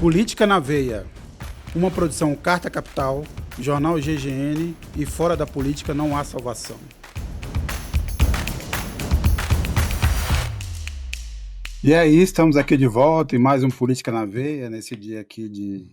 Política na Veia, uma produção Carta Capital, Jornal GGN e fora da política não há salvação. E aí, estamos aqui de volta em mais um Política na Veia, nesse dia aqui de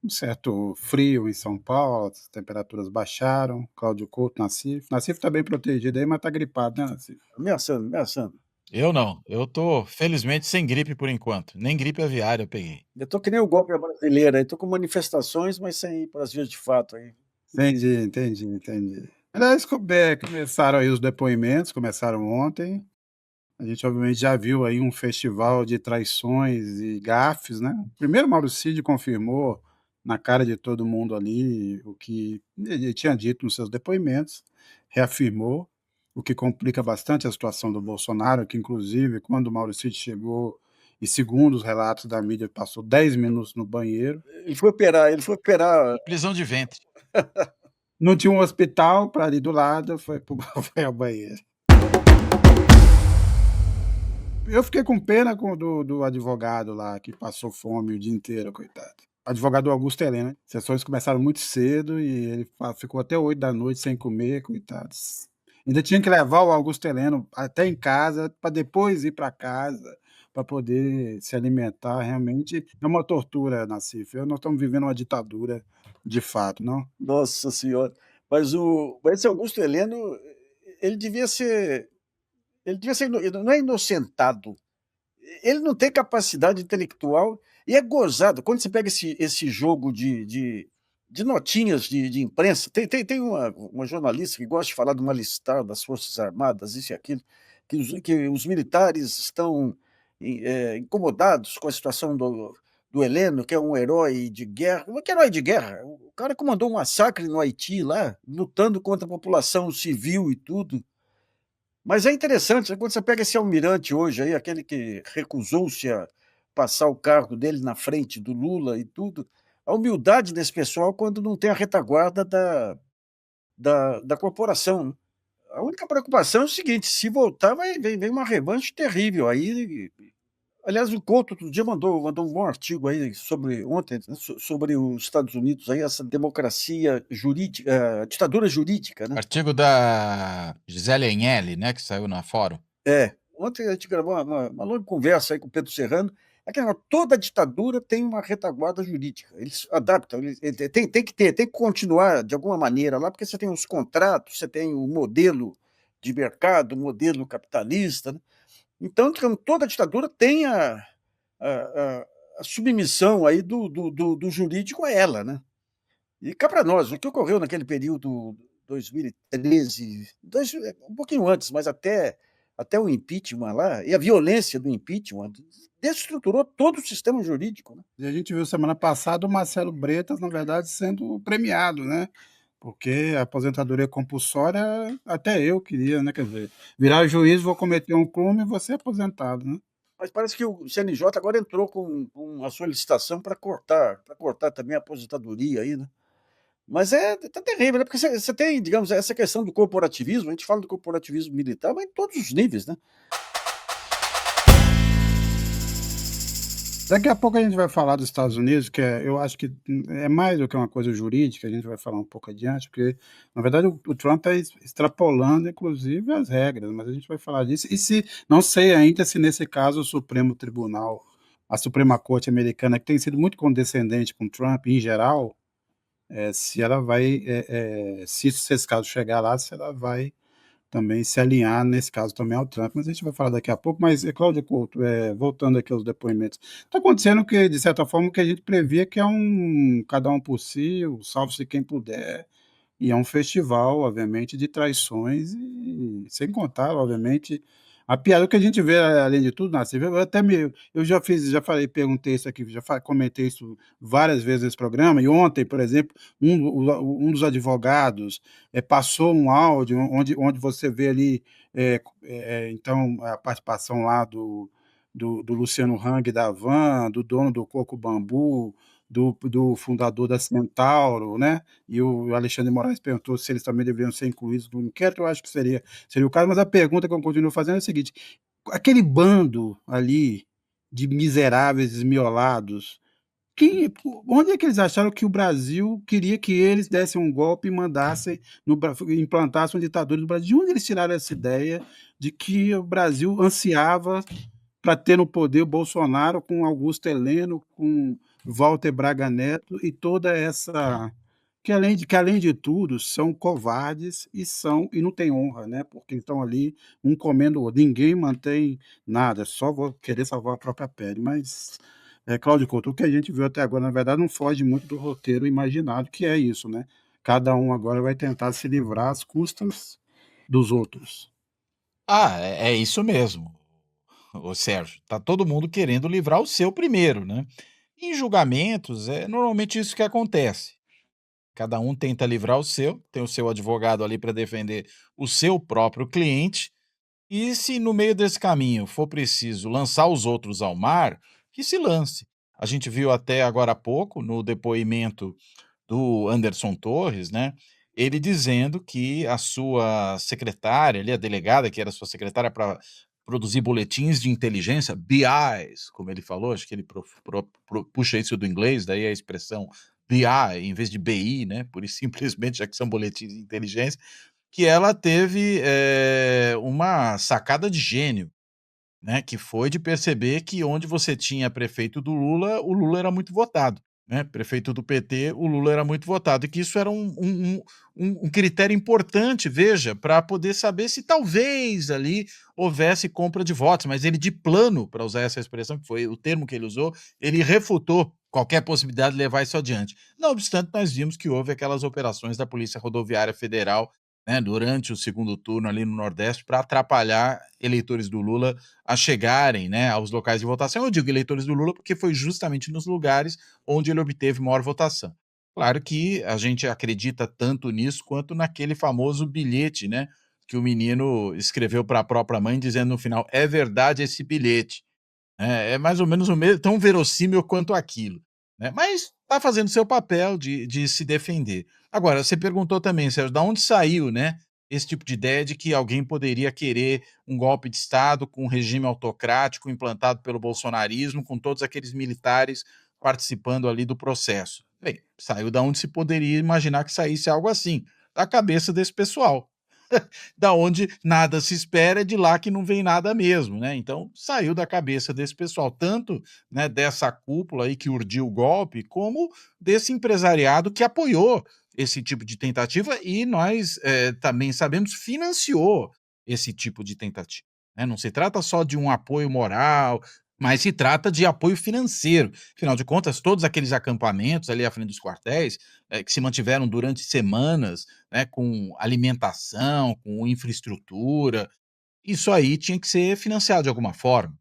um certo frio em São Paulo, as temperaturas baixaram, Cláudio Couto, Nassif. Nassif está bem protegido aí, mas está gripado, né, Nassif? Ameaçando. Eu não. Eu tô, felizmente, sem gripe por enquanto. Nem gripe aviária eu peguei. Eu tô que nem o golpe brasileiro aí, tô com manifestações, mas sem ir para as vias de fato aí. Entendi. Aliás, começaram aí os depoimentos, começaram ontem. A gente, obviamente, já viu aí um festival de traições e gafes, né? Primeiro, Mauro Cid confirmou na cara de todo mundo ali o que ele tinha dito nos seus depoimentos, reafirmou, o que complica bastante a situação do Bolsonaro, que, inclusive, quando o Mauro Cid chegou, e segundo os relatos da mídia, passou 10 minutos no banheiro. Ele foi operar. Prisão de ventre. Não tinha um hospital para ali do lado, foi ao banheiro. Eu fiquei com pena do advogado lá, que passou fome o dia inteiro, coitado. Advogado Augusto Heleno. As sessões começaram muito cedo e ele ficou até 8 da noite sem comer, coitado. Ainda tinha que levar o Augusto Heleno até em casa, para depois ir para casa, para poder se alimentar. Realmente é uma tortura, Nassif. Nós estamos vivendo uma ditadura de fato, não? Nossa Senhora. Mas esse Augusto Heleno, ele devia ser. Não é inocentado. Ele não tem capacidade intelectual e é gozado. Quando você pega esse jogo de notinhas de imprensa, tem uma jornalista que gosta de falar de uma listada das Forças Armadas, isso e aquilo, que os militares estão incomodados com a situação do Heleno, que é um herói de guerra. Que herói de guerra? O cara comandou um massacre no Haiti lá, lutando contra a população civil e tudo. Mas é interessante, quando você pega esse almirante hoje aí, aquele que recusou-se a passar o cargo dele na frente do Lula e tudo, a humildade desse pessoal quando não tem a retaguarda da corporação, né? A única preocupação é o seguinte: se voltar, vem uma revanche terrível. Aí, aliás, o Couto outro dia mandou um bom artigo aí ontem, né, sobre os Estados Unidos, aí, essa democracia jurídica, ditadura jurídica, né? Artigo da Gisele Agnelli, né, que saiu na Fórum. Ontem a gente gravou uma longa conversa aí com o Pedro Serrano. Toda ditadura tem uma retaguarda jurídica. Eles adaptam, tem que continuar de alguma maneira lá, porque você tem os contratos, você tem o modelo de mercado, o modelo capitalista, né? Então, toda ditadura tem a submissão aí do jurídico a ela, né? E cá para nós, o que ocorreu naquele período 2013, um pouquinho antes, mas até o impeachment lá, e a violência do impeachment desestruturou todo o sistema jurídico, né? E a gente viu semana passada o Marcelo Bretas, na verdade, sendo premiado, né? Porque a aposentadoria compulsória, até eu queria, né? Quer dizer, virar juiz, vou cometer um crime e vou ser aposentado, né? Mas parece que o CNJ agora entrou com uma solicitação para cortar também a aposentadoria aí, né? Mas tá terrível, né? Porque você tem, digamos, essa questão do corporativismo, a gente fala do corporativismo militar, mas em todos os níveis, né? Daqui a pouco a gente vai falar dos Estados Unidos, que eu acho que é mais do que uma coisa jurídica, a gente vai falar um pouco adiante, porque, na verdade, o Trump está extrapolando, inclusive, as regras, mas a gente vai falar disso. E não sei ainda se, nesse caso, o Supremo Tribunal, a Suprema Corte americana, que tem sido muito condescendente com o Trump, em geral, se ela vai, se esse caso chegar lá, se ela vai também se alinhar, nesse caso, também ao Trump, mas a gente vai falar daqui a pouco. Mas, Cláudio Couto, voltando aqui aos depoimentos, está acontecendo que, de certa forma, o que a gente previa, que é cada um por si, salve-se quem puder, e é um festival, obviamente, de traições, e sem contar, obviamente, a piada que a gente vê, além de tudo, Nassi, eu já falei, perguntei isso aqui, comentei isso várias vezes nesse programa, e ontem, por exemplo, um dos advogados passou um áudio onde você vê ali, então, a participação lá do Luciano Hang da Havan, do dono do Coco Bambu, do fundador da Centauro, né? E o Alexandre Moraes perguntou se eles também deveriam ser incluídos no inquérito. Eu acho que seria o caso, mas a pergunta que eu continuo fazendo é a seguinte: aquele bando ali de miseráveis esmiolados Onde é que eles acharam que o Brasil queria que eles dessem um golpe e mandassem, implantassem uma ditadura no Brasil? De onde eles tiraram essa ideia de que o Brasil ansiava para ter no poder o Bolsonaro com Augusto Heleno, com Walter Braga Neto e toda essa que além de tudo são covardes e não têm honra, né? Porque estão ali um comendo o outro. Ninguém mantém nada, só vou querer salvar a própria pele. Mas, Cláudio Couto, o que a gente viu até agora, na verdade, não foge muito do roteiro imaginado, que é isso, né? Cada um agora vai tentar se livrar às custas dos outros. É isso mesmo, ô Sérgio. Tá todo mundo querendo livrar o seu primeiro, né? Em julgamentos, é normalmente isso que acontece. Cada um tenta livrar o seu, tem o seu advogado ali para defender o seu próprio cliente, e se no meio desse caminho for preciso lançar os outros ao mar, que se lance. A gente viu até agora há pouco, no depoimento do Anderson Torres, né, ele dizendo que a sua secretária ali, a delegada que era sua secretária para produzir boletins de inteligência, BIs, como ele falou, acho que ele puxa isso do inglês, daí a expressão BI em vez de BI, né, por isso simplesmente, já que são boletins de inteligência, que ela teve, uma sacada de gênio, né, que foi de perceber que onde você tinha prefeito do Lula, o Lula era muito votado, né, prefeito do PT, o Lula era muito votado, e que isso era um critério importante, veja, para poder saber se talvez ali houvesse compra de votos, mas ele de plano, para usar essa expressão, que foi o termo que ele usou, ele refutou qualquer possibilidade de levar isso adiante. Não obstante, nós vimos que houve aquelas operações da Polícia Rodoviária Federal, né, durante o segundo turno ali no Nordeste, para atrapalhar eleitores do Lula a chegarem, né, aos locais de votação. Eu digo eleitores do Lula porque foi justamente nos lugares onde ele obteve maior votação. Claro que a gente acredita tanto nisso quanto naquele famoso bilhete, né, que o menino escreveu para a própria mãe dizendo no final: "É verdade esse bilhete". É mais ou menos o mesmo, tão verossímil quanto aquilo, né, mas está fazendo seu papel de se defender. Agora, você perguntou também, Sérgio, da onde saiu, né, esse tipo de ideia de que alguém poderia querer um golpe de estado com um regime autocrático implantado pelo bolsonarismo, com todos aqueles militares participando ali do processo. Bem, saiu da onde se poderia imaginar que saísse algo assim, da cabeça desse pessoal. Da onde nada se espera, é de lá que não vem nada mesmo, né? Então, saiu da cabeça desse pessoal, tanto, né, dessa cúpula aí que urdiu o golpe, como desse empresariado que apoiou esse tipo de tentativa e nós, também sabemos, financiou esse tipo de tentativa, né? Não se trata só de um apoio moral, mas se trata de apoio financeiro. Afinal de contas, todos aqueles acampamentos ali à frente dos quartéis, que se mantiveram durante semanas, né, com alimentação, com infraestrutura, isso aí tinha que ser financiado de alguma forma.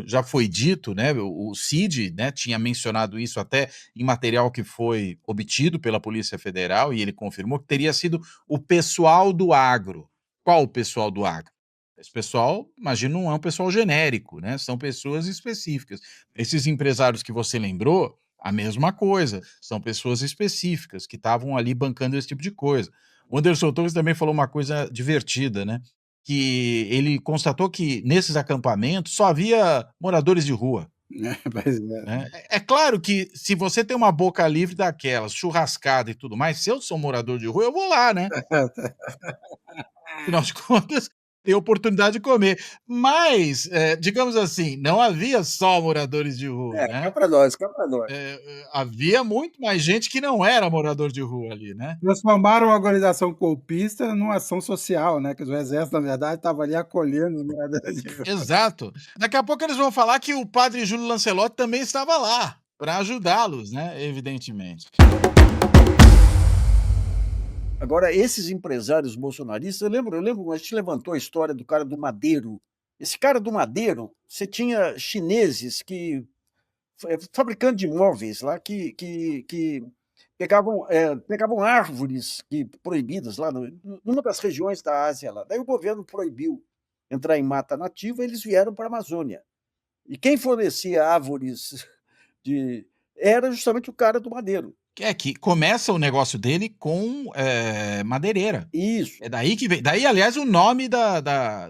Já foi dito, né, o Cid, né, tinha mencionado isso até em material que foi obtido pela Polícia Federal, e ele confirmou que teria sido o pessoal do agro. Qual o pessoal do agro? Esse pessoal, imagino, não é um pessoal genérico, né, são pessoas específicas. Esses empresários que você lembrou, a mesma coisa, são pessoas específicas que estavam ali bancando esse tipo de coisa. O Anderson Torres também falou uma coisa divertida, né, que ele constatou que nesses acampamentos só havia moradores de rua, Pois é. né. É claro que se você tem uma boca livre daquelas, churrascada e tudo mais, se eu sou morador de rua, eu vou lá, né. Afinal de contas, tem oportunidade de comer. Mas, digamos assim, não havia só moradores de rua, Cá né. para nós, cá para nós. Havia muito mais gente que não era morador de rua ali, né. Transformaram a organização golpista numa ação social, né, que o exército, na verdade, estava ali acolhendo os moradores de rua. Exato. Daqui a pouco eles vão falar que o padre Júlio Lancelotti também estava lá, para ajudá-los, né, evidentemente. Agora, esses empresários bolsonaristas, eu lembro, a gente levantou a história do cara do Madeiro. Esse cara do Madeiro, você tinha chineses que fabricante de móveis lá que pegavam árvores proibidas lá numa das regiões da Ásia lá. Daí o governo proibiu entrar em mata nativa, eles vieram para a Amazônia. E quem fornecia árvores era justamente o cara do Madeiro. É que começa o negócio dele com, madeireira. Isso, É daí que vem daí, aliás, o nome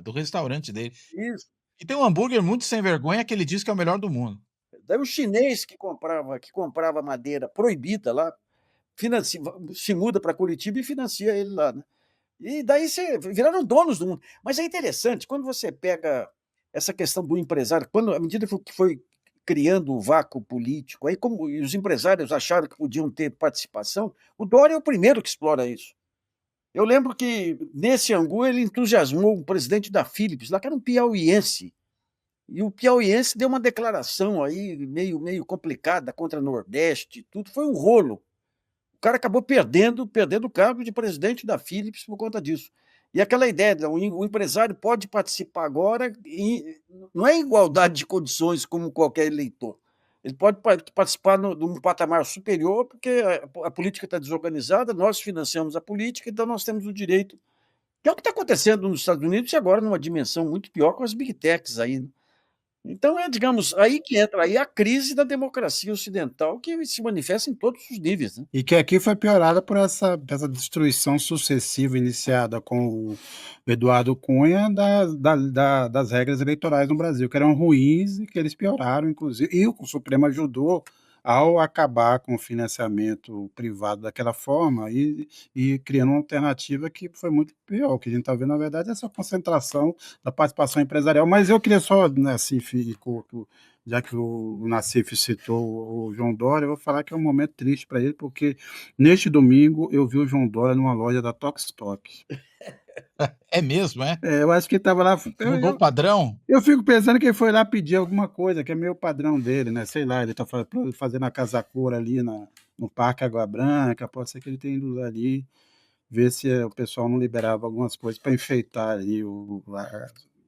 do restaurante dele. isso. E tem um hambúrguer muito sem vergonha que ele diz que é o melhor do mundo. Daí o chinês que comprava madeira proibida lá, se muda para Curitiba e financia ele lá, né? E daí viraram donos do mundo. Mas é interessante, quando você pega essa questão do empresário, à medida que foi criando o vácuo político, aí como os empresários acharam que podiam ter participação, o Dória é o primeiro que explora isso. Eu lembro que, nesse angu, ele entusiasmou o presidente da Philips, lá que era um piauiense, e o piauiense deu uma declaração aí meio complicada contra o Nordeste, tudo, foi um rolo. O cara acabou perdendo o cargo de presidente da Philips por conta disso. E aquela ideia, o empresário pode participar agora, não é igualdade de condições como qualquer eleitor. Ele pode participar de um patamar superior, porque a política está desorganizada, nós financiamos a política, então nós temos o direito. Que é o que está acontecendo nos Estados Unidos e agora numa dimensão muito pior com as big techs aí, né? Então, digamos, aí que entra aí a crise da democracia ocidental, que se manifesta em todos os níveis, né? E que aqui foi piorada por essa destruição sucessiva iniciada com o Eduardo Cunha das regras eleitorais no Brasil, que eram ruins e que eles pioraram, inclusive. E o Supremo ajudou ao acabar com o financiamento privado daquela forma e criando uma alternativa que foi muito pior. O que a gente está vendo, na verdade, é essa concentração da participação empresarial. Mas eu queria só, Nassif e Couto, já que o Nassif citou o João Dória, eu vou falar que é um momento triste para ele, porque neste domingo eu vi o João Dória numa loja da Tokstok. É mesmo, é? Eu acho que ele estava lá. Mudou o padrão? Eu fico pensando que ele foi lá pedir alguma coisa, que é meio padrão dele, né? Sei lá, ele está fazendo a casa cor ali no Parque Água Branca, pode ser que ele tenha ido ali ver se o pessoal não liberava algumas coisas para enfeitar ali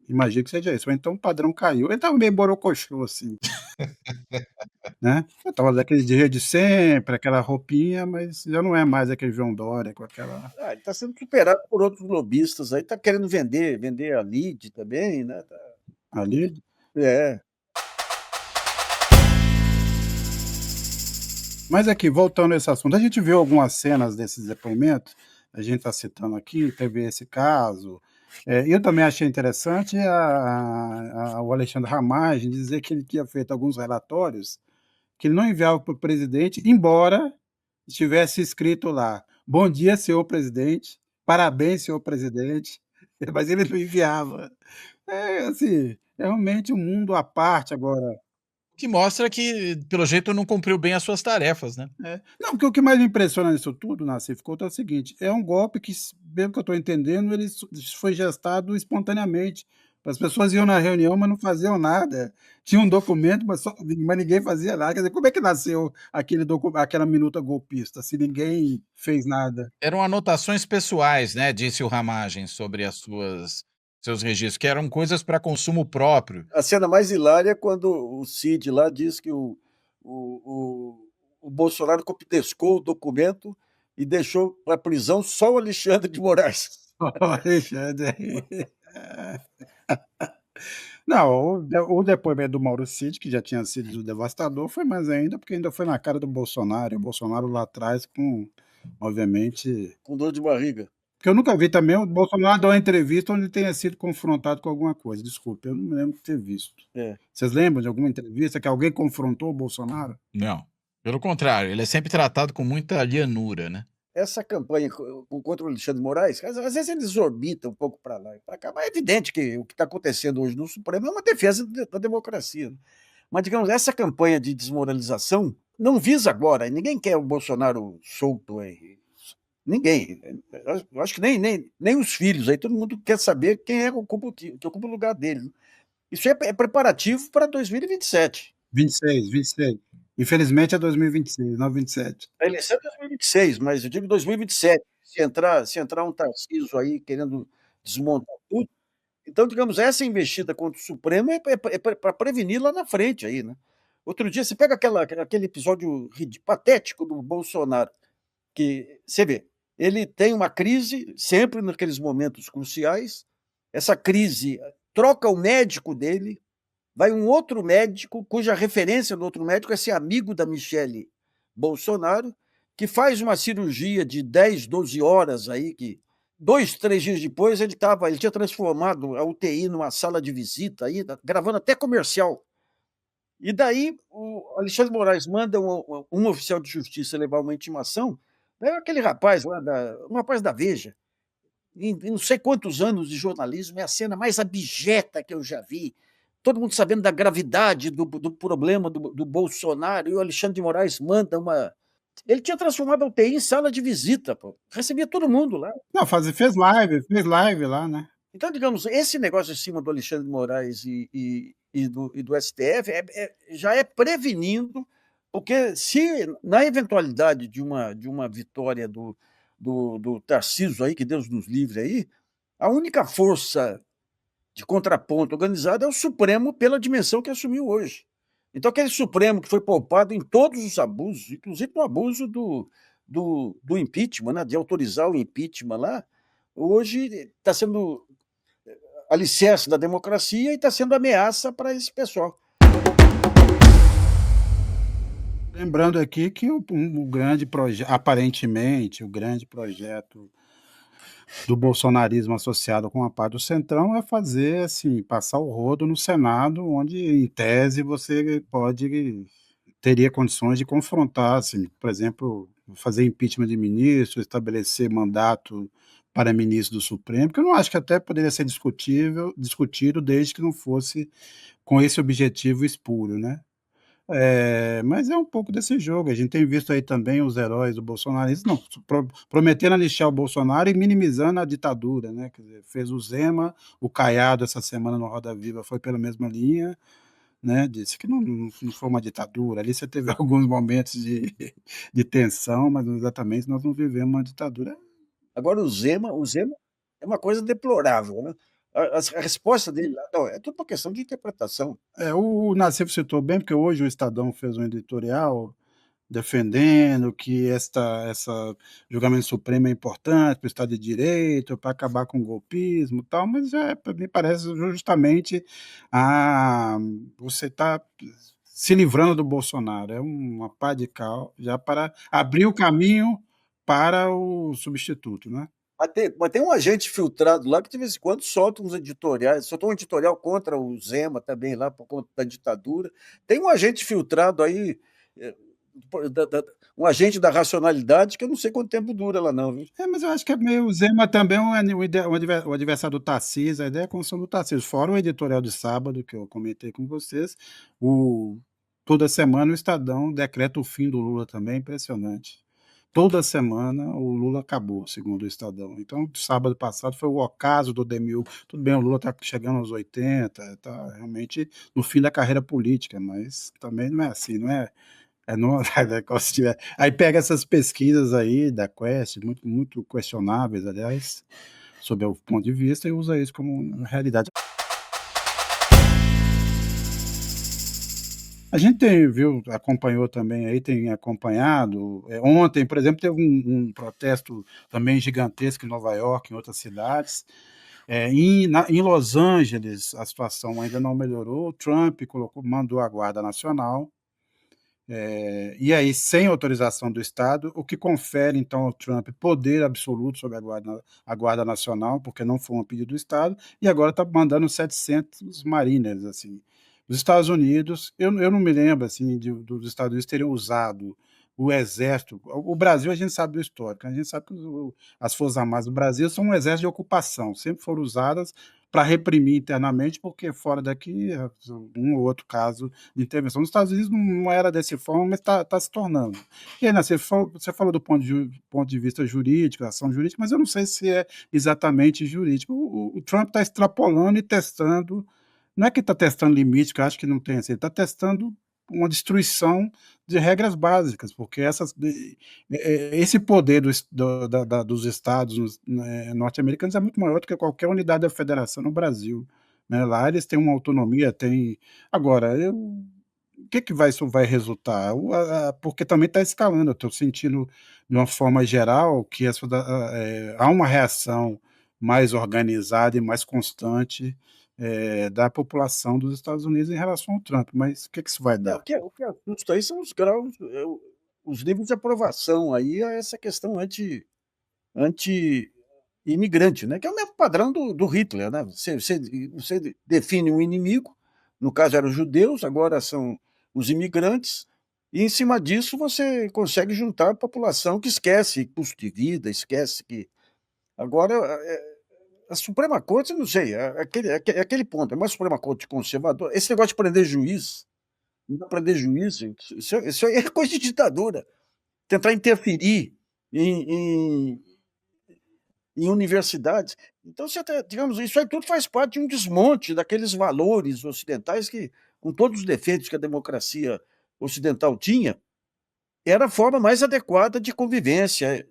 imagino que seja isso. Ou então o padrão caiu. Ele estava meio borocochô, assim, né? Eu estava daquele dia de sempre, aquela roupinha, mas já não é mais aquele João Dória com aquela. Ele está sendo superado por outros lobistas aí, está querendo vender a Lide também, né? Ali. É. Mas aqui, voltando a esse assunto, a gente viu algumas cenas desses depoimentos, a gente está citando aqui, teve esse caso. Eu também achei interessante o Alexandre Ramagem dizer que ele tinha feito alguns relatórios que ele não enviava para o presidente, embora estivesse escrito lá: bom dia, senhor presidente, parabéns, senhor presidente, mas ele não enviava. Assim, é realmente um mundo à parte agora. Que mostra que, pelo jeito, não cumpriu bem as suas tarefas, né? Não, porque o que mais me impressiona nisso tudo, Nassif Couto, é o seguinte: é um golpe que, pelo que eu estou entendendo, ele foi gestado espontaneamente. As pessoas iam na reunião, mas não faziam nada. Tinha um documento, mas ninguém fazia nada. Quer dizer, como é que nasceu aquela minuta golpista, se ninguém fez nada? Eram anotações pessoais, né, disse o Ramagem, sobre seus registros, que eram coisas para consumo próprio. A cena mais hilária é quando o Cid lá diz que o Bolsonaro confiscou o documento e deixou para a prisão só o Alexandre de Moraes. Alexandre. Não, o depoimento do Mauro Cid, que já tinha sido devastador, foi mais ainda, porque ainda foi na cara do Bolsonaro. E o Bolsonaro lá atrás, obviamente. Com dor de barriga. Porque eu nunca vi também o Bolsonaro dar uma entrevista onde ele tenha sido confrontado com alguma coisa. Desculpa, eu não me lembro de ter visto. Vocês lembram de alguma entrevista que alguém confrontou o Bolsonaro? Não. Pelo contrário, ele é sempre tratado com muita lianura, né? Essa campanha contra o Alexandre de Moraes, às vezes eles orbitam um pouco para lá e para cá, mas é evidente que o que está acontecendo hoje no Supremo é uma defesa da democracia, né? Mas, digamos, essa campanha de desmoralização não visa agora, ninguém quer o Bolsonaro solto aí. Ninguém. Eu acho que nem os filhos aí, todo mundo quer saber quem é que ocupa o lugar dele. Isso é preparativo para 2027. 26. Infelizmente é 2026, não 27. A eleição é 2026, mas eu digo 2027. Se entrar um Tarcísio aí querendo desmontar tudo, então, digamos, essa investida contra o Supremo é para prevenir lá na frente aí, né? Outro dia, você pega aquele episódio patético do Bolsonaro, que você vê, ele tem uma crise sempre naqueles momentos cruciais, essa crise troca o médico dele, vai um outro médico, cuja referência do outro médico é ser amigo da Michele Bolsonaro, que faz uma cirurgia de 10, 12 horas aí, que 2, 3 dias depois ele tinha transformado a UTI numa sala de visita aí, gravando até comercial. E daí o Alexandre de Moraes manda um oficial de justiça levar uma intimação, é aquele rapaz lá um rapaz da Veja, em não sei quantos anos de jornalismo, é a cena mais abjeta que eu já vi. Todo mundo sabendo da gravidade do problema do Bolsonaro, e o Alexandre de Moraes manda uma. Ele tinha transformado a UTI em sala de visita, pô. Recebia todo mundo lá. Não, fez live lá, né? Então, digamos, esse negócio em cima do Alexandre de Moraes e do STF já é prevenindo, porque se na eventualidade de uma vitória do Tarcísio aí, que Deus nos livre aí, a única força de contraponto organizada é o Supremo pela dimensão que assumiu hoje. Então, aquele Supremo que foi poupado em todos os abusos, inclusive no abuso do impeachment, né, de autorizar o impeachment lá, hoje está sendo alicerce da democracia e está sendo ameaça para esse pessoal. Lembrando aqui que o grande projeto, aparentemente, o grande projeto do bolsonarismo associado com a parte do Centrão é fazer, assim, passar o rodo no Senado, onde, em tese, você teria condições de confrontar, assim, por exemplo, fazer impeachment de ministro, estabelecer mandato para ministro do Supremo, que eu não acho que até poderia ser discutido desde que não fosse com esse objetivo espúrio, né? Mas é um pouco desse jogo. A gente tem visto aí também os heróis do bolsonarismo, não, prometendo anistiar o Bolsonaro e minimizando a ditadura, né? Quer dizer, fez o Zema, o Caiado essa semana no Roda Viva foi pela mesma linha, né? Disse que não foi uma ditadura. Ali você teve alguns momentos de tensão, mas exatamente nós não vivemos uma ditadura. Agora, o Zema é uma coisa deplorável, né? A resposta dele não, é tudo uma questão de interpretação. O Nassif citou bem, porque hoje o Estadão fez um editorial defendendo que essa julgamento supremo é importante para o Estado de Direito, para acabar com o golpismo e tal, mas me parece justamente você está se livrando do Bolsonaro. É uma pá de cal já para abrir o caminho para o substituto, né? Mas tem um agente filtrado lá que de vez em quando solta uns editoriais, soltou um editorial contra o Zema também lá, por conta da ditadura. Tem um agente filtrado aí, eh, um agente da racionalidade, que eu não sei quanto tempo dura lá não, viu? Mas eu acho que é meio o Zema também o adversário do Tarcísio, a ideia é a construção do Tarcísio. Fora o editorial de sábado, que eu comentei com vocês, toda semana o Estadão decreta o fim do Lula também, impressionante. Toda semana o Lula acabou, segundo o Estadão. Então, sábado passado foi o ocaso do Demil. Tudo bem, o Lula está chegando aos 80, está realmente no fim da carreira política, mas também não é assim, não é não, como se tiver. Aí pega essas pesquisas aí da Quest, muito, muito questionáveis, aliás, sob o ponto de vista, e usa isso como realidade. A gente acompanhou também aí, tem acompanhado. Ontem, por exemplo, teve um protesto também gigantesco em Nova York, em outras cidades. Em Los Angeles, a situação ainda não melhorou. O Trump mandou a Guarda Nacional. E aí, sem autorização do Estado, o que confere, então, ao Trump poder absoluto sobre a Guarda Nacional, porque não foi um pedido do Estado, e agora está mandando 700 Mariners, assim. Os Estados Unidos, eu não me lembro, assim, dos Estados Unidos terem usado o Exército. O Brasil, a gente sabe do histórico, a gente sabe que as Forças Armadas do Brasil são um exército de ocupação, sempre foram usadas para reprimir internamente, porque fora daqui, um ou outro caso de intervenção. Nos Estados Unidos não era dessa forma, mas está se tornando. E aí, né, você falou do ponto de vista jurídico, ação jurídica, mas eu não sei se é exatamente jurídico. O Trump está extrapolando e testando, não é que está testando limite, que eu acho que não tem assim, ele está testando uma destruição de regras básicas, porque esse poder dos estados norte-americanos é muito maior do que qualquer unidade da federação no Brasil. Né? Lá eles têm uma autonomia, tem. Agora, o que isso vai resultar? Porque também está escalando, eu estou sentindo de uma forma geral que há uma reação mais organizada e mais constante da população dos Estados Unidos em relação ao Trump, mas o que isso vai É, o dar? que o que assusta aí são os graus, os níveis de aprovação aí a essa questão anti-imigrante, né, que é o mesmo padrão do Hitler, né, você define um inimigo, no caso eram os judeus, agora são os imigrantes, e em cima disso você consegue juntar a população que esquece custo de vida, esquece que. Agora, a Suprema Corte, eu não sei, é aquele ponto, é mais Suprema Corte conservador. Esse negócio de prender juiz, não dá prender juiz, gente, isso aí é coisa de ditadura. Tentar interferir em, em universidades. Então, digamos, isso aí tudo faz parte de um desmonte daqueles valores ocidentais que, com todos os defeitos que a democracia ocidental tinha, era a forma mais adequada de convivência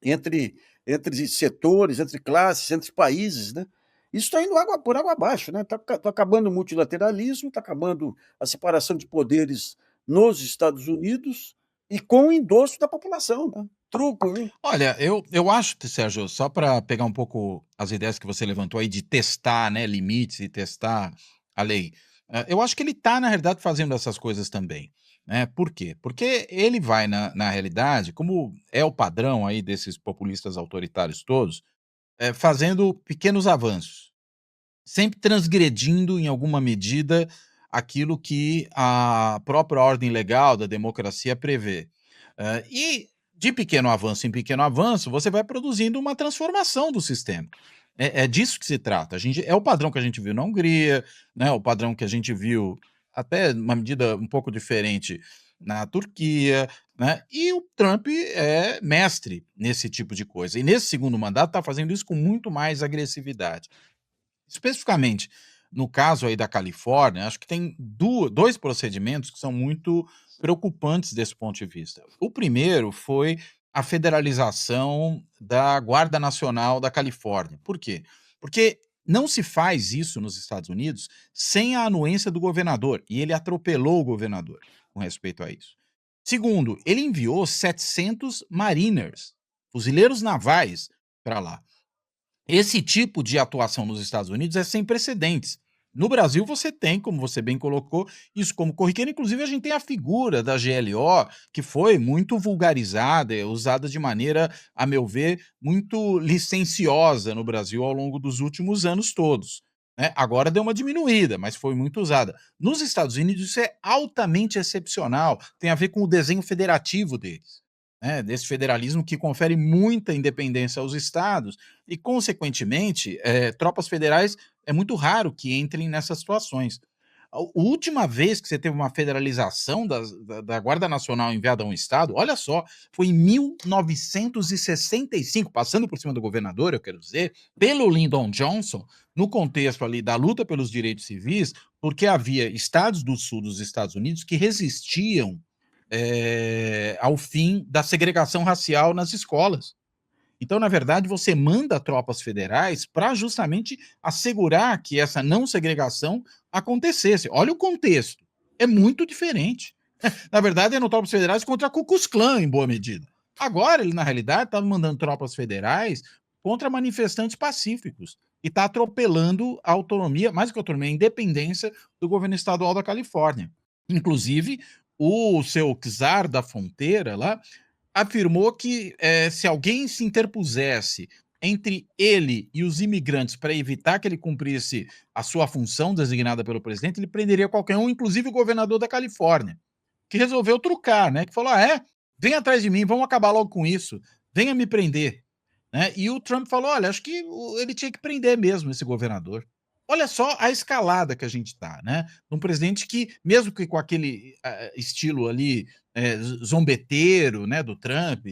entre, entre setores, entre classes, entre países, né? Isso está indo por água abaixo, né? Está acabando o multilateralismo, está acabando a separação de poderes nos Estados Unidos e com o endosso da população, né? Truco, viu? Olha, eu acho que, Sérgio, só para pegar um pouco as ideias que você levantou aí de testar, né, limites e testar a lei, eu acho que ele está, na realidade, fazendo essas coisas também, né. Por quê? Porque ele vai, na realidade, como é o padrão aí desses populistas autoritários todos, fazendo pequenos avanços. Sempre transgredindo, em alguma medida, aquilo que a própria ordem legal da democracia prevê. E de pequeno avanço em pequeno avanço, você vai produzindo uma transformação do sistema. É disso que se trata. É o padrão que a gente viu na Hungria, né, o padrão que a gente viu, até numa medida um pouco diferente, na Turquia, né, e o Trump é mestre nesse tipo de coisa. E nesse segundo mandato está fazendo isso com muito mais agressividade. Especificamente, no caso aí da Califórnia, acho que tem 2 procedimentos que são muito preocupantes desse ponto de vista. O primeiro foi a federalização da Guarda Nacional da Califórnia. Por quê? Porque não se faz isso nos Estados Unidos sem a anuência do governador, e ele atropelou o governador com respeito a isso. Segundo, ele enviou 700 mariners, fuzileiros navais, para lá. Esse tipo de atuação nos Estados Unidos é sem precedentes. No Brasil, você tem, como você bem colocou, isso como corriqueiro. Inclusive, a gente tem a figura da GLO, que foi muito vulgarizada, usada de maneira, a meu ver, muito licenciosa no Brasil ao longo dos últimos anos todos, né. Agora deu uma diminuída, mas foi muito usada. Nos Estados Unidos, isso é altamente excepcional, tem a ver com o desenho federativo deles, né, desse federalismo que confere muita independência aos estados e, consequentemente, tropas federais é muito raro que entrem nessas situações. A última vez que você teve uma federalização da Guarda Nacional enviada a um estado, olha só, foi em 1965, passando por cima do governador, eu quero dizer, pelo Lyndon Johnson, no contexto ali da luta pelos direitos civis, porque havia estados do sul dos Estados Unidos que resistiam ao fim da segregação racial nas escolas. Então, na verdade, você manda tropas federais para justamente assegurar que essa não segregação acontecesse. Olha o contexto, é muito diferente. Na verdade, eram tropas federais contra a Ku Klux Klan, em boa medida. Agora, ele, na realidade, está mandando tropas federais contra manifestantes pacíficos e está atropelando a autonomia, mais que a autonomia, a independência do governo estadual da Califórnia. Inclusive, o seu czar da fronteira lá afirmou que, se alguém se interpusesse entre ele e os imigrantes para evitar que ele cumprisse a sua função designada pelo presidente, ele prenderia qualquer um, inclusive o governador da Califórnia, que resolveu trucar, né, que falou: "Ah, é? Vem atrás de mim, vamos acabar logo com isso, venha me prender", né. E o Trump falou: "Olha, acho que ele tinha que prender mesmo esse governador". Olha só a escalada que a gente tá, né, um presidente que, mesmo que com aquele, estilo ali, zombeteiro, né, do Trump,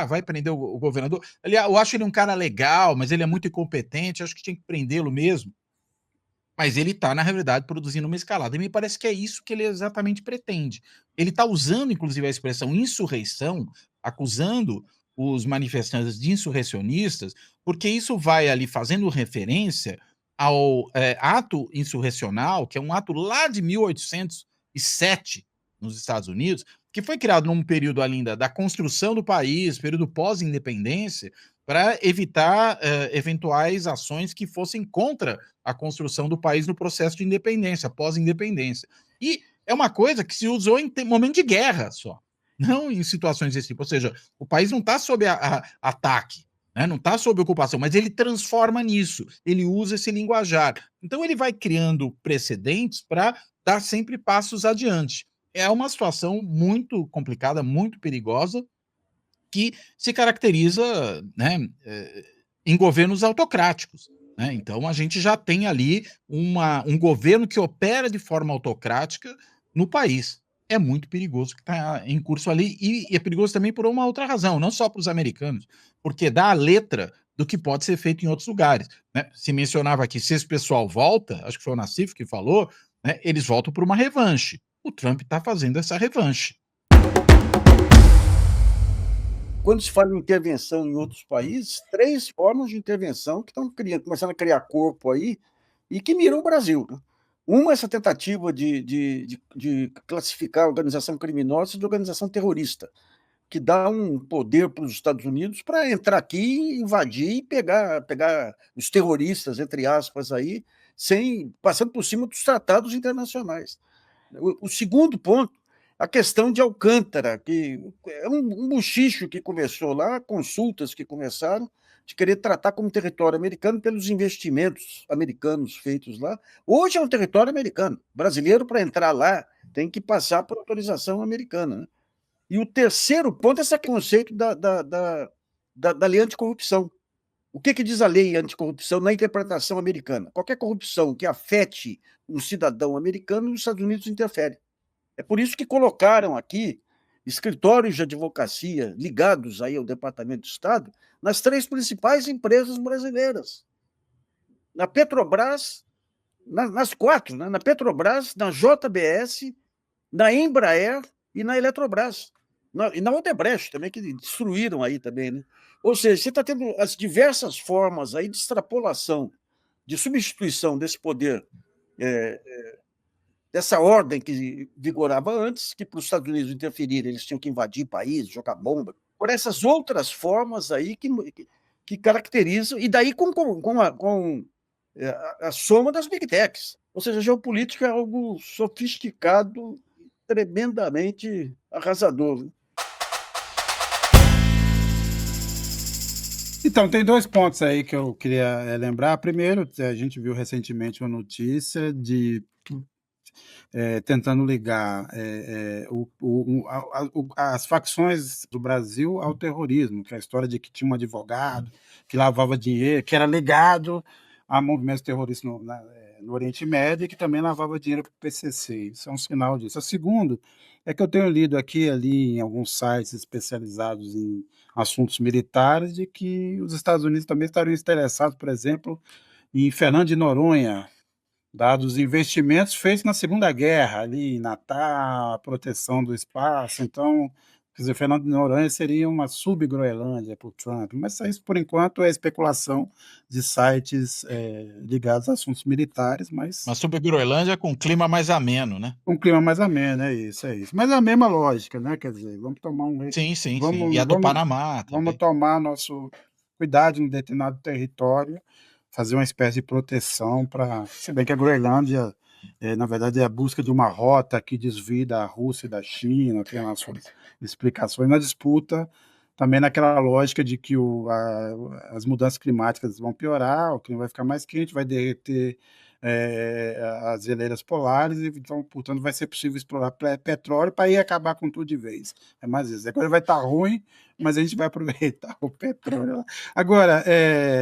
vai prender o governador. Aliás, eu acho ele um cara legal, mas ele é muito incompetente, acho que tinha que prendê-lo mesmo. Mas ele está, na realidade, produzindo uma escalada, e me parece que é isso que ele exatamente pretende. Ele está usando, inclusive, a expressão insurreição, acusando os manifestantes de insurrecionistas, porque isso vai ali fazendo referência ao, ato insurrecional, que é um ato lá de 1807, nos Estados Unidos, que foi criado num período ali ainda da construção do país, período pós-independência, para evitar, eventuais ações que fossem contra a construção do país no processo de independência, pós-independência. E é uma coisa que se usou em momento de guerra só, não em situações desse tipo. Ou seja, o país não está sob ataque, né, não está sob ocupação, mas ele transforma nisso, ele usa esse linguajar. Então ele vai criando precedentes para dar sempre passos adiante. é uma situação muito complicada, muito perigosa, que se caracteriza, né, em governos autocráticos, né. Então a gente já tem ali um governo que opera de forma autocrática no país. É muito perigoso o que está em curso ali e é perigoso também por uma outra razão, não só para os americanos, porque dá a letra do que pode ser feito em outros lugares, né. Se mencionava aqui, se esse pessoal volta, acho que foi o Nassif que falou, né, eles voltam para uma revanche. O Trump está fazendo essa revanche. Quando se fala em intervenção em outros países, 3 formas de intervenção que estão começando a criar corpo aí, e que miram o Brasil, né. Uma é essa tentativa de classificar a organização criminosa de organização terrorista, que dá um poder para os Estados Unidos para entrar aqui, invadir e pegar os terroristas, entre aspas, aí, sem passando por cima dos tratados internacionais. O segundo ponto, a questão de Alcântara, que é um bochicho que começou lá, consultas que começaram, de querer tratar como território americano pelos investimentos americanos feitos lá. Hoje é um território americano. Brasileiro, para entrar lá, tem que passar por autorização americana, né? E o terceiro ponto é esse conceito da lei anticorrupção. O que diz a lei anticorrupção na interpretação americana? Qualquer corrupção que afete um cidadão americano, os Estados Unidos interferem. É por isso que colocaram aqui escritórios de advocacia ligados aí ao Departamento de Estado nas 3 principais empresas brasileiras. Na Petrobras, nas 4, né? Na Petrobras, na JBS, na Embraer e na Eletrobras. E na Odebrecht também, que destruíram aí também, né? Ou seja, você está tendo as diversas formas aí de extrapolação, de substituição desse poder, dessa ordem que vigorava antes, que para os Estados Unidos interferir, eles tinham que invadir países, jogar bomba, por essas outras formas aí que caracterizam, e daí com a soma das big techs. Ou seja, a geopolítica é algo sofisticado, tremendamente arrasador. Então, tem 2 pontos aí que eu queria lembrar. Primeiro, a gente viu recentemente uma notícia de tentando ligar as facções do Brasil ao terrorismo, que é a história de que tinha um advogado que lavava dinheiro, que era ligado a movimentos terroristas no Oriente Médio e que também lavava dinheiro para o PCC. Isso é um sinal disso. O segundo é que eu tenho lido aqui ali em alguns sites especializados em assuntos militares de que os Estados Unidos também estariam interessados, por exemplo, em Fernando de Noronha, dados os investimentos feitos na Segunda Guerra, ali em Natal, a proteção do espaço. Então, quer dizer, Fernando de Noronha seria uma sub-Groenlândia para o Trump, mas isso, por enquanto, é especulação de sites ligados a assuntos militares, mas Uma super Groenlândia com clima mais ameno, né? um clima mais ameno, é isso, é isso. Mas é a mesma lógica, né? Quer dizer, vamos tomar Sim, sim, sim. E vamos, a do vamos, Panamá vamos também. tomar nosso cuidado em um determinado território, fazer uma espécie de proteção para. Se bem que a Groenlândia, na verdade, é a busca de uma rota que desvia da Rússia e da China, tem as suas explicações na disputa, também naquela lógica de que as mudanças climáticas vão piorar, o clima vai ficar mais quente, vai derreter as geleiras polares, e então, portanto, vai ser possível explorar petróleo para ir acabar com tudo de vez. É mais isso. Agora vai estar ruim, mas a gente vai aproveitar o petróleo lá. Agora,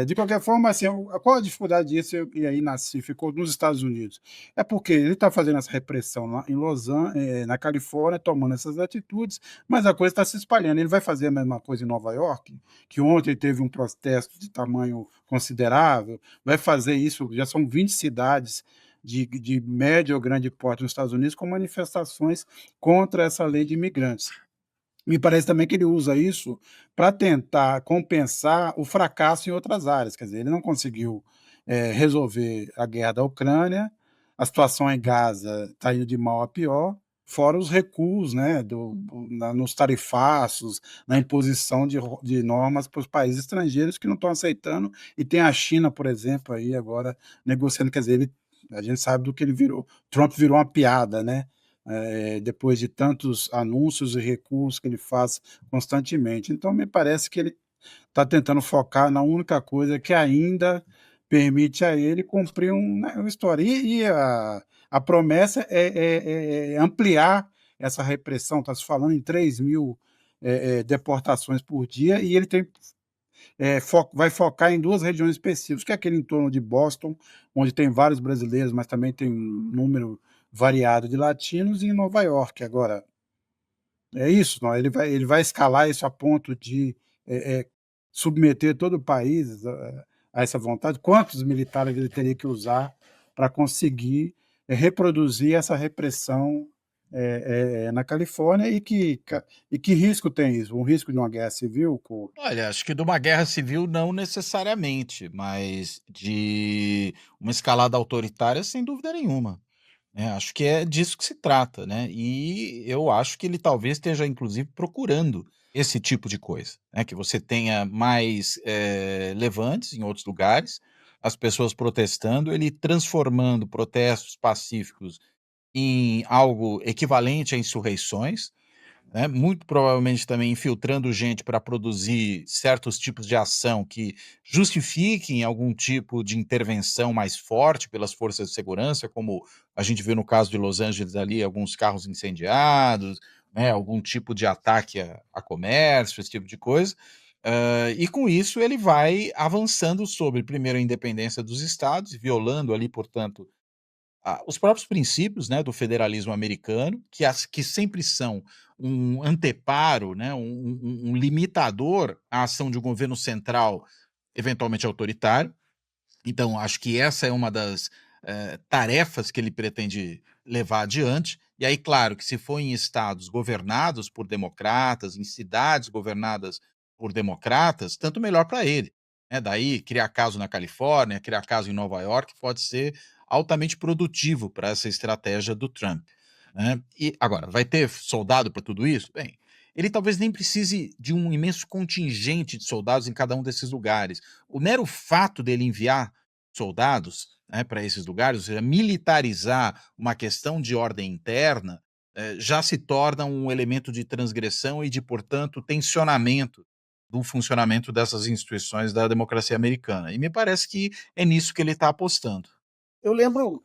de qualquer forma, assim, qual a dificuldade disso? E aí ficou nos Estados Unidos. É porque ele está fazendo essa repressão lá em Los Angeles, na Califórnia, tomando essas atitudes, mas a coisa está se espalhando. Ele vai fazer a mesma coisa em Nova York, que ontem teve um protesto de tamanho considerável, vai fazer isso, já são 20 cidades de médio ou grande porte nos Estados Unidos com manifestações contra essa lei de imigrantes. Me parece também que ele usa isso para tentar compensar o fracasso em outras áreas. Quer dizer, ele não conseguiu resolver a guerra da Ucrânia, a situação em Gaza está indo de mal a pior, fora os recuos, né, nos tarifaços, na imposição de normas para os países estrangeiros que não estão aceitando, e tem a China, por exemplo, aí agora negociando. Quer dizer, a gente sabe do que ele virou. Trump virou uma piada, né? Depois de tantos anúncios e recuos que ele faz constantemente. Então, me parece que ele está tentando focar na única coisa que ainda permite a ele cumprir uma história. E a promessa é ampliar essa repressão, está se falando em 3.000 deportações por dia, e ele vai focar em 2 regiões específicas, que é aquele em torno de Boston, onde tem vários brasileiros, mas também tem um número variado de latinos, e em Nova York. Agora, é isso, não? Ele vai escalar isso a ponto de submeter todo o país a essa vontade. Quantos militares ele teria que usar para conseguir reproduzir essa repressão na Califórnia? E que risco tem isso? Um risco de uma guerra civil? Olha, acho que de uma guerra civil não necessariamente, mas de uma escalada autoritária sem dúvida nenhuma. Acho que é disso que se trata, né, e eu acho que ele talvez esteja inclusive procurando esse tipo de coisa, né, que você tenha mais, levantes em outros lugares, as pessoas protestando, ele transformando protestos pacíficos em algo equivalente a insurreições, né, muito provavelmente também infiltrando gente para produzir certos tipos de ação que justifiquem algum tipo de intervenção mais forte pelas forças de segurança, como a gente viu no caso de Los Angeles ali, alguns carros incendiados, né, algum tipo de ataque a comércio, esse tipo de coisa. E com isso ele vai avançando sobre, primeiro, a independência dos estados, violando ali, portanto, os próprios princípios, né, do federalismo americano, que sempre são um anteparo, né, um limitador à ação de um governo central eventualmente autoritário. Então, acho que essa é uma das tarefas que ele pretende levar adiante. E aí, claro, que se for em estados governados por democratas, em cidades governadas por democratas, tanto melhor para ele, né? Daí, criar caso na Califórnia, criar caso em Nova York, pode ser altamente produtivo para essa estratégia do Trump, né? E agora, vai ter soldado para tudo isso? Bem, ele talvez nem precise de um imenso contingente de soldados em cada um desses lugares. O mero fato dele enviar soldados, né, para esses lugares, ou seja, militarizar uma questão de ordem interna, já se torna um elemento de transgressão e de, portanto, tensionamento do funcionamento dessas instituições da democracia americana. E me parece que é nisso que ele está apostando. Eu lembro,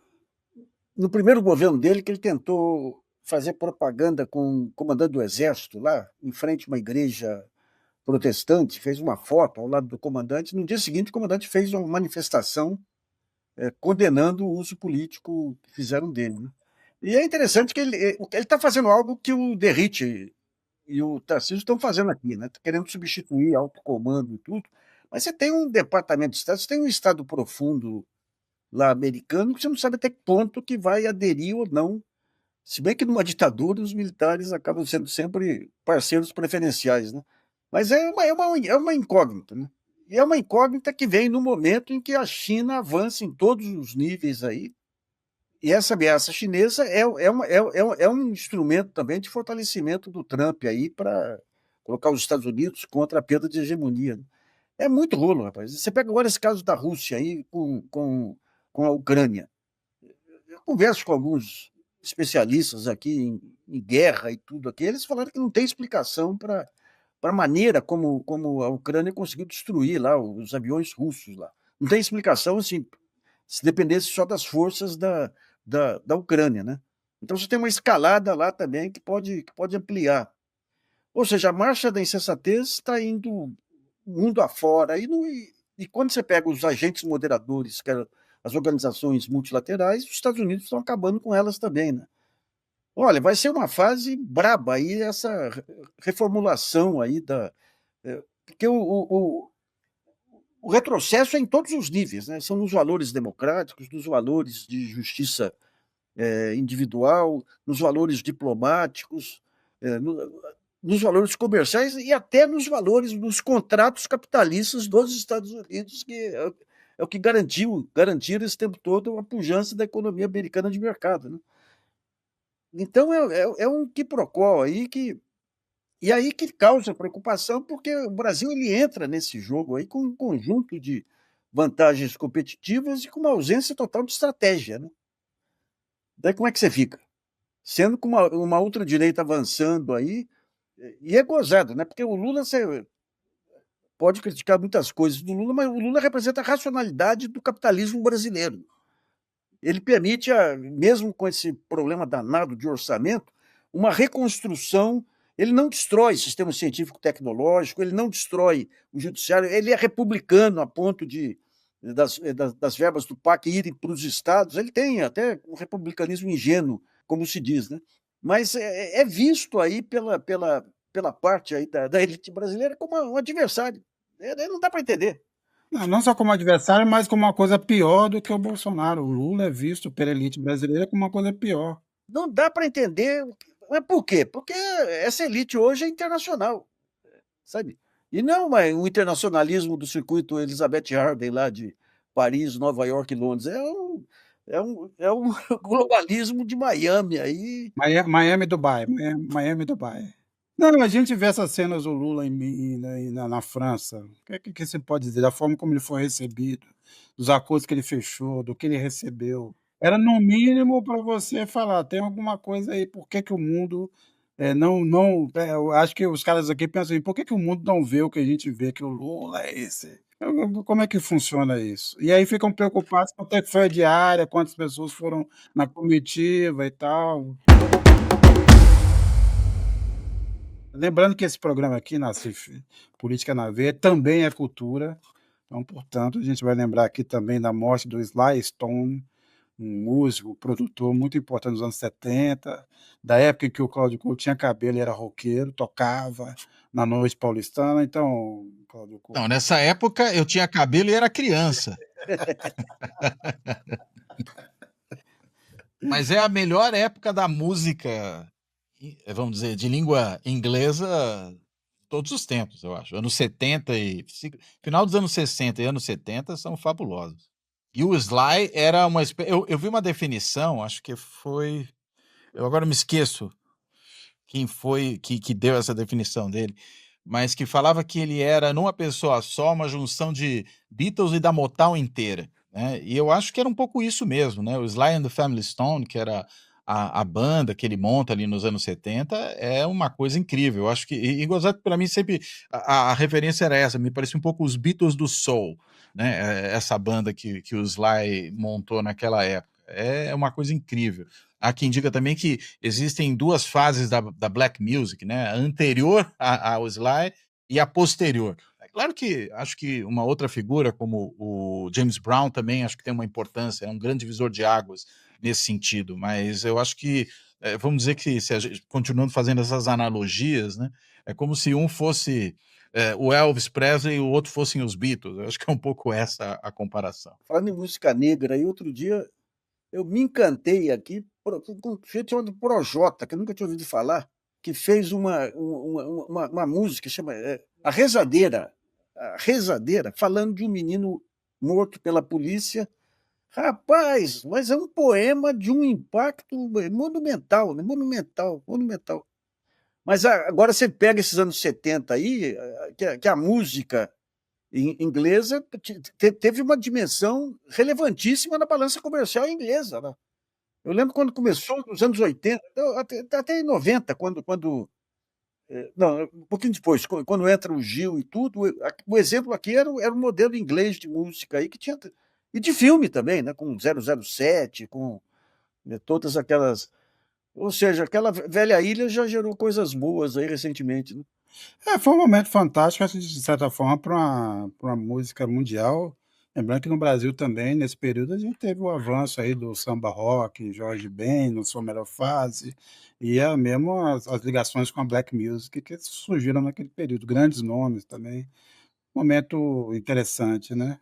no primeiro governo dele, que ele tentou fazer propaganda com o comandante do exército lá, em frente a uma igreja protestante, fez uma foto ao lado do comandante. No dia seguinte, o comandante fez uma manifestação condenando o uso político que fizeram dele, né? E é interessante que ele está fazendo algo que o Derrite e o Tarcísio estão fazendo aqui, né? Tá querendo substituir alto comando e tudo. Mas você tem um departamento de Estado, você tem um Estado profundo lá americano, que você não sabe até que ponto que vai aderir ou não. Se bem que numa ditadura os militares acabam sendo sempre parceiros preferenciais, né? Mas é uma incógnita, né? E é uma incógnita que vem no momento em que a China avança em todos os níveis aí. E essa ameaça chinesa é um instrumento também de fortalecimento do Trump aí para colocar os Estados Unidos contra a perda de hegemonia, né? É muito rolo, rapaz. Você pega agora esse caso da Rússia aí com a Ucrânia. Eu converso com alguns especialistas aqui em guerra e tudo aqui, eles falaram que não tem explicação para a maneira como a Ucrânia conseguiu destruir lá os aviões russos lá. Não tem explicação, assim, se dependesse só das forças da Ucrânia, né? Então você tem uma escalada lá também que pode ampliar. Ou seja, a marcha da insensatez está indo mundo afora. E quando você pega os agentes moderadores, que eram as organizações multilaterais, os Estados Unidos estão acabando com elas também, né? Olha, vai ser uma fase braba aí, essa reformulação aí porque o retrocesso é em todos os níveis, né? São nos valores democráticos, nos valores de justiça individual, nos valores diplomáticos, nos valores comerciais e até nos valores dos contratos capitalistas dos Estados Unidos, que é o que garantiram esse tempo todo a pujança da economia americana de mercado, né? Então é um quiprocó aí e aí que causa preocupação, porque o Brasil ele entra nesse jogo aí com um conjunto de vantagens competitivas e com uma ausência total de estratégia, né? Daí como é que você fica? Sendo com uma ultradireita avançando aí, e é gozado, né? Porque o Lula, você pode criticar muitas coisas do Lula, mas o Lula representa a racionalidade do capitalismo brasileiro. Ele permite, mesmo com esse problema danado de orçamento, uma reconstrução. Ele não destrói o sistema científico-tecnológico, ele não destrói o judiciário, ele é republicano a ponto das verbas do PAC irem para os estados. Ele tem até um republicanismo ingênuo, como se diz, né? Mas é visto aí pela parte aí da elite brasileira como um adversário. Não dá para entender. Não só como adversário, mas como uma coisa pior do que o Bolsonaro. O Lula é visto pela elite brasileira como uma coisa pior. Não dá para entender. Mas por quê? Porque essa elite hoje é internacional, sabe? E não um internacionalismo do circuito Elizabeth Arden lá de Paris, Nova York e Londres. É um globalismo de Miami aí. Miami, Dubai. Miami, Dubai. Não, a gente vê essas cenas do Lula na França. O que você pode dizer? Da forma como ele foi recebido, dos acordos que ele fechou, do que ele recebeu. Era no mínimo para você falar, tem alguma coisa aí, por que o mundo não. Eu acho que os caras aqui pensam assim, por que o mundo não vê o que a gente vê, que o Lula é esse? Como é que funciona isso? E aí ficam preocupados quanto é que foi a diária, quantas pessoas foram na comitiva e tal. Lembrando que esse programa aqui, Nassif, Política na Veia, também é cultura. Então, portanto, a gente vai lembrar aqui também da morte do Sly Stone, um músico, produtor muito importante nos anos 70, da época em que o Cláudio Couto tinha cabelo e era roqueiro, tocava na noite paulistana. Então, Cláudio Couto. Não, nessa época eu tinha cabelo e era criança. Mas é a melhor época da música, vamos dizer, de língua inglesa todos os tempos, eu acho. Anos 70 final dos anos 60 e anos 70 são fabulosos. E o Sly era uma espécie. Eu vi uma definição, acho que foi. Eu agora me esqueço quem foi que deu essa definição dele, mas que falava que ele era, numa pessoa só, uma junção de Beatles e da Motown inteira, né? E eu acho que era um pouco isso mesmo, né? O Sly and the Family Stone, que era a banda que ele monta ali nos anos 70, é uma coisa incrível. Eu acho que, e gozado, para mim, sempre a referência era essa, me parecia um pouco os Beatles do Soul, né? Essa banda que o Sly montou naquela época. É uma coisa incrível. Há quem diga também que existem duas fases da black music, né? A anterior ao Sly e a posterior. É claro que acho que uma outra figura, como o James Brown, também acho que tem uma importância, é um grande divisor de águas nesse sentido, mas eu acho que, vamos dizer que, se a gente, continuando fazendo essas analogias, né? É como se um fosse o Elvis Presley e o outro fossem os Beatles. Eu acho que é um pouco essa a comparação. Falando em música negra, aí outro dia eu me encantei aqui com um sujeito chamado Projota, que eu nunca tinha ouvido falar, que fez uma música, chama A Rezadeira. A Rezadeira, falando de um menino morto pela polícia. Rapaz, mas é um poema de um impacto monumental, né? Monumental, monumental. Mas agora você pega esses anos 70 aí, que a música inglesa teve uma dimensão relevantíssima na balança comercial inglesa, né? Eu lembro quando começou, nos anos 80, até em 90, quando não, um pouquinho depois, quando entra o Gil e tudo, o exemplo aqui era o modelo inglês de música aí que tinha, e de filme também, né, com 007, com todas aquelas, ou seja, aquela velha ilha já gerou coisas boas aí recentemente, né? Foi um momento fantástico, acho, de certa forma, para uma música mundial. Lembrando que no Brasil também, nesse período, a gente teve o avanço aí do samba rock, Jorge Ben, na sua melhor fase, e mesmo as ligações com a black music que surgiram naquele período, grandes nomes também. Momento interessante, né?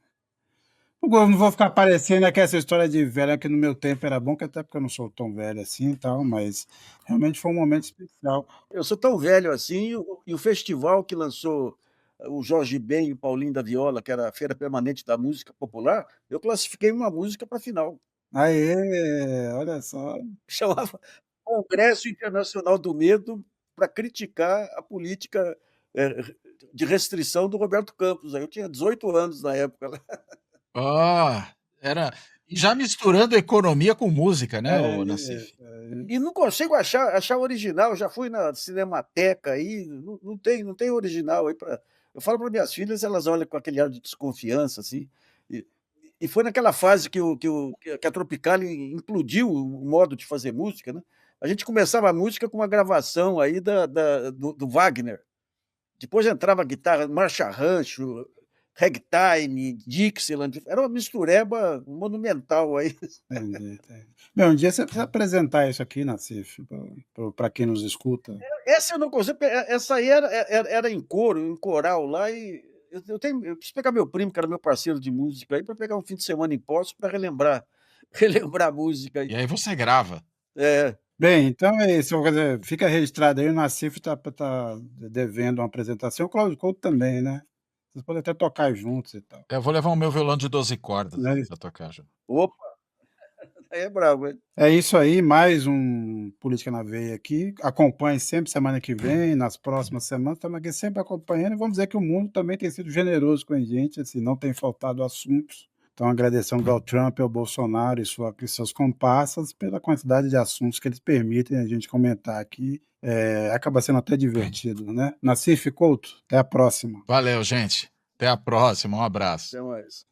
Eu não vou ficar parecendo aqui essa história de velho, que no meu tempo era bom, que até porque eu não sou tão velho assim e tal, mas realmente foi um momento especial. Eu sou tão velho assim, e o festival que lançou o Jorge Ben e o Paulinho da Viola, que era a Feira Permanente da Música Popular, eu classifiquei uma música para a final. Aê, olha só. Chamava Congresso Internacional do Medo para criticar a política de restrição do Roberto Campos. Aí eu tinha 18 anos na época, né? Era já misturando economia com música, né, ô É, Nassif? E não consigo achar original. Já fui na Cinemateca aí, não tem original aí para. Eu falo para minhas filhas, elas olham com aquele ar de desconfiança, assim. E, e foi naquela fase que a Tropicália implodiu o modo de fazer música, né? A gente começava a música com uma gravação aí do Wagner. Depois entrava a guitarra, marcha rancho, ragtime, Dixieland. Era uma mistureba monumental aí. Entendi, entendi. Bem, um dia você precisa apresentar isso aqui, Nassif, para quem nos escuta. Essa eu não consigo, porque essa aí era em coro, em coral lá, e eu preciso pegar meu primo, que era meu parceiro de música aí, para pegar um fim de semana em Poços para relembrar a música aí. E aí você grava. É, Bem, então é isso. Quer dizer, fica registrado aí, o Nassif está devendo uma apresentação, o Cláudio Couto também, né? Vocês podem até tocar juntos e tal. Eu vou levar o meu violão de 12 cordas Né? pra tocar junto. opa, aí é bravo, hein? É isso aí, mais um Política na Veia aqui. Acompanhe sempre semana que vem, nas próximas semanas, estamos aqui sempre acompanhando. E vamos dizer que o mundo também tem sido generoso com a gente, assim, não tem faltado assuntos. Então, agradecemos ao Trump, ao Bolsonaro e seus comparsas pela quantidade de assuntos que eles permitem a gente comentar aqui. Acaba sendo até divertido, né? Nassif Couto, até a próxima. Valeu, gente. Até a próxima. Um abraço. Até mais.